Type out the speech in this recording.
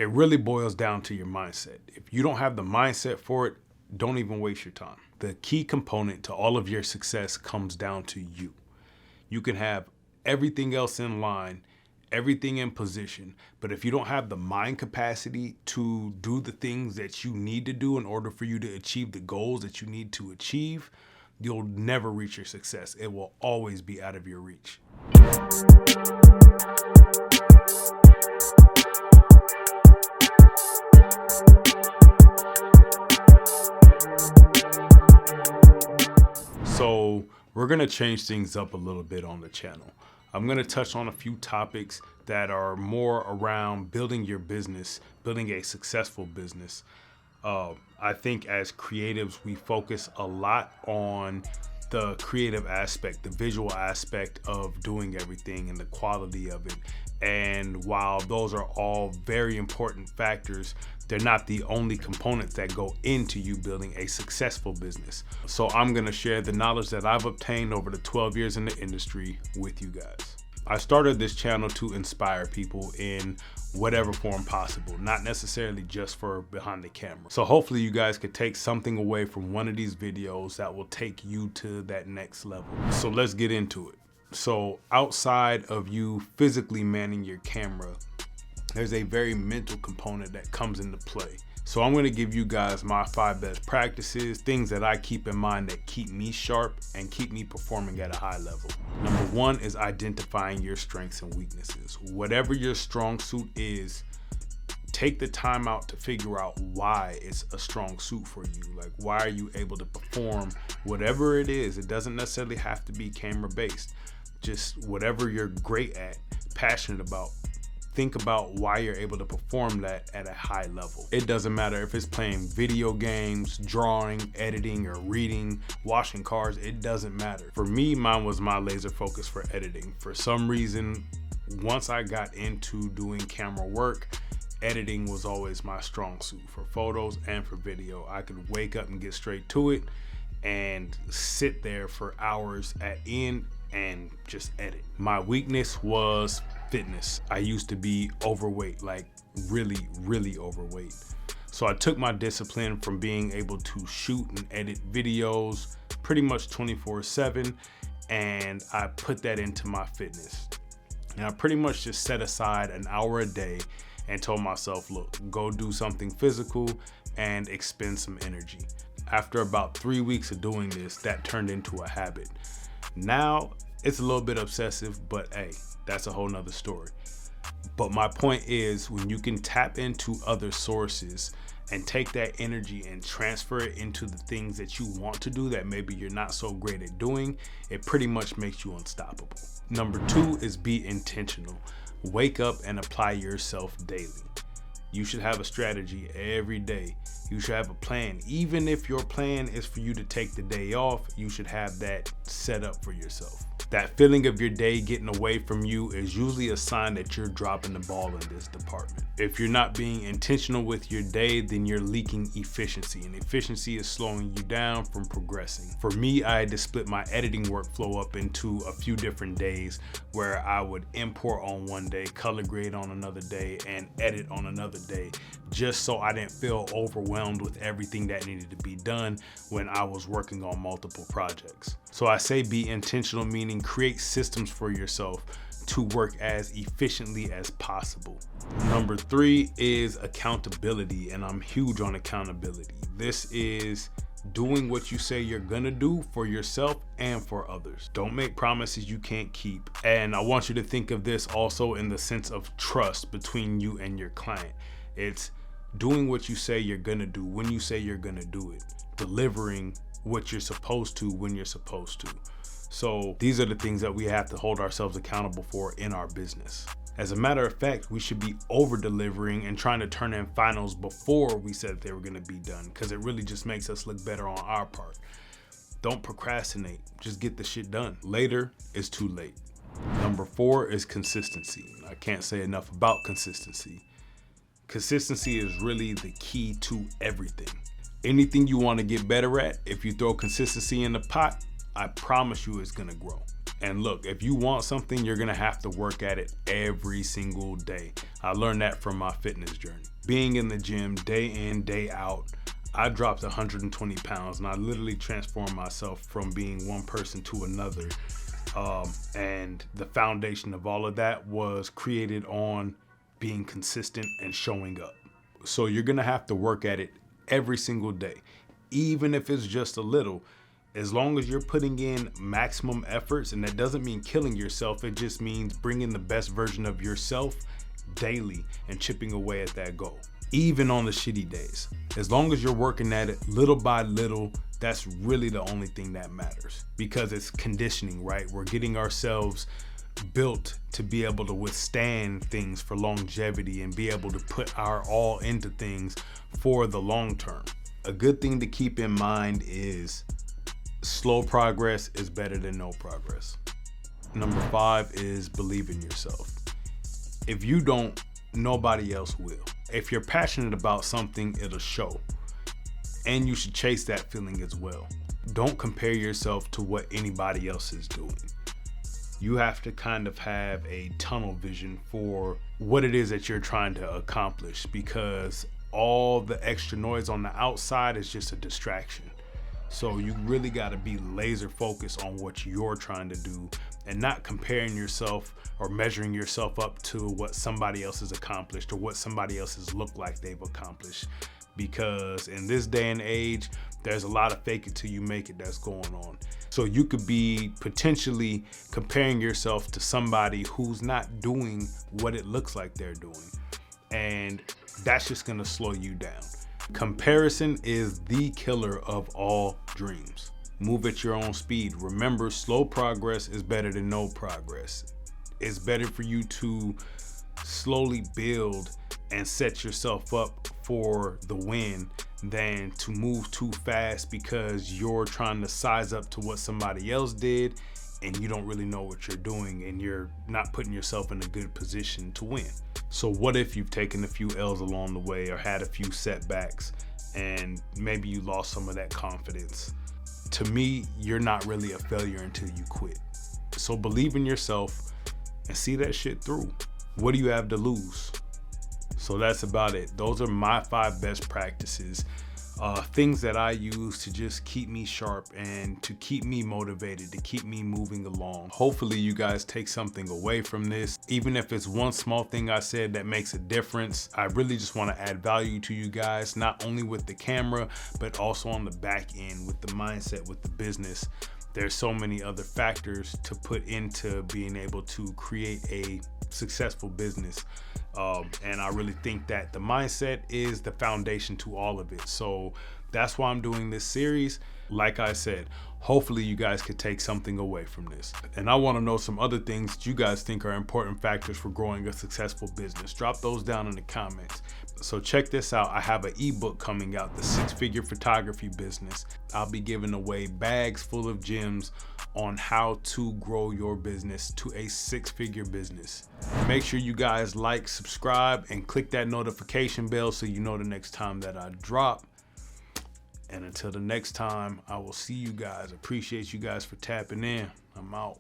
It really boils down to your mindset. If you don't have the mindset for it, don't even waste your time. The key component to all of your success comes down to you. You can have everything else in line, everything in position, but if you don't have the mind capacity to do the things that you need to do in order for you to achieve the goals that you need to achieve, you'll never reach your success. It will always be out of your reach. So we're going to change things up a little bit on the channel. I'm going to touch on a few topics that are more around building your business, building a successful business. I think as creatives, we focus a lot on the creative aspect, the visual aspect of doing everything and the quality of it. And while those are all very important factors, they're not the only components that go into you building a successful business. So I'm going to share the knowledge that I've obtained over the 12 years in the industry with you guys. I started this channel to inspire people in whatever form possible, not necessarily just for behind the camera. So hopefully you guys could take something away from one of these videos that will take you to that next level. So let's get into it. So outside of you physically manning your camera, there's a very mental component that comes into play. So I'm going to give you guys my 5 best practices, things that I keep in mind that keep me sharp and keep me performing at a high level. Number 1 is identifying your strengths and weaknesses. Whatever your strong suit is, take the time out to figure out why it's a strong suit for you. Like, why are you able to perform whatever it is? It doesn't necessarily have to be camera based. Just whatever you're great at, passionate about. Think about why you're able to perform that at a high level. It doesn't matter if it's playing video games, drawing, editing, or reading, washing cars, it doesn't matter. For me, mine was my laser focus for editing. For some reason, once I got into doing camera work, editing was always my strong suit for photos and for video. I could wake up and get straight to it and sit there for hours at end and just edit. My weakness was fitness. I used to be overweight, like really overweight. So I took my discipline from being able to shoot and edit videos pretty much 24/7, and I put that into my fitness. And I pretty much just set aside an hour a day and told myself, look, go do something physical and expend some energy. After about 3 weeks of doing this, that turned into a habit. Now it's a little bit obsessive, but hey, that's a whole nother story. But my point is, when you can tap into other sources and take that energy and transfer it into the things that you want to do that maybe you're not so great at doing, it pretty much makes you unstoppable. Number 2 is be intentional. Wake up and apply yourself daily. You should have a strategy every day. You should have a plan. Even if your plan is for you to take the day off, you should have that set up for yourself. That feeling of your day getting away from you is usually a sign that you're dropping the ball in this department. If you're not being intentional with your day, then you're leaking efficiency, and efficiency is slowing you down from progressing. For me, I had to split my editing workflow up into a few different days where I would import on one day, color grade on another day, and edit on another day, just so I didn't feel overwhelmed with everything that needed to be done when I was working on multiple projects. So I say be intentional, meaning create systems for yourself to work as efficiently as possible. Number 3 is accountability, and I'm huge on accountability. This is doing what you say you're gonna do for yourself and for others. Don't make promises you can't keep. And I want you to think of this also in the sense of trust between you and your client. It's doing what you say you're gonna do when you say you're gonna do it. Delivering what you're supposed to when you're supposed to. So these are the things that we have to hold ourselves accountable for in our business. As a matter of fact, we should be over delivering and trying to turn in finals before we said they were going to be done, because it really just makes us look better on our part. Don't procrastinate, just get the shit done. Later is too late. Number 4 is consistency. I can't say enough about consistency. Consistency is really the key to everything. Anything you want to get better at, if you throw consistency in the pot, I promise you it's gonna grow. And look, if you want something, you're gonna have to work at it every single day. I learned that from my fitness journey. Being in the gym day in, day out, I dropped 120 pounds and I literally transformed myself from being one person to another. And the foundation of all of that was created on being consistent and showing up. So you're gonna have to work at it every single day, even if it's just a little. As long as you're putting in maximum efforts, and that doesn't mean killing yourself, it just means bringing the best version of yourself daily and chipping away at that goal, even on the shitty days. As long as you're working at it little by little, that's really the only thing that matters, because it's conditioning, right? We're getting ourselves built to be able to withstand things for longevity and be able to put our all into things for the long term. A good thing to keep in mind is slow progress is better than no progress. Number 5 is believe in yourself. If you don't, nobody else will. If you're passionate about something, it'll show. And you should chase that feeling as well. Don't compare yourself to what anybody else is doing. You have to kind of have a tunnel vision for what it is that you're trying to accomplish, because all the extra noise on the outside is just a distraction. So you really got to be laser focused on what you're trying to do and not comparing yourself or measuring yourself up to what somebody else has accomplished or what somebody else has looked like they've accomplished. Because in this day and age, there's a lot of fake it till you make it that's going on. So you could be potentially comparing yourself to somebody who's not doing what it looks like they're doing. And that's just going to slow you down. Comparison is the killer of all dreams. Move at your own speed. Remember, slow progress is better than no progress. It's better for you to slowly build and set yourself up for the win than to move too fast because you're trying to size up to what somebody else did and you don't really know what you're doing and you're not putting yourself in a good position to win. So what if you've taken a few L's along the way or had a few setbacks and maybe you lost some of that confidence? To me, you're not really a failure until you quit. So believe in yourself and see that shit through. What do you have to lose? So that's about it. Those are my 5 best practices. Things that I use to just keep me sharp and to keep me motivated, to keep me moving along. Hopefully you guys take something away from this. Even if it's one small thing I said that makes a difference, I really just want to add value to you guys, not only with the camera, but also on the back end with the mindset, with the business. There's so many other factors to put into being able to create a successful business. And I really think that the mindset is the foundation to all of it. So that's why I'm doing this series. Like I said, hopefully you guys could take something away from this. And I want to know some other things that you guys think are important factors for growing a successful business. Drop those down in the comments. So check this out. I have an ebook coming out, The 6-Figure Photography Business. I'll be giving away bags full of gems on how to grow your business to a 6-figure business. Make sure you guys like, subscribe, and click that notification bell so you know the next time that I drop. And until the next time, I will see you guys. Appreciate you guys for tapping in. I'm out.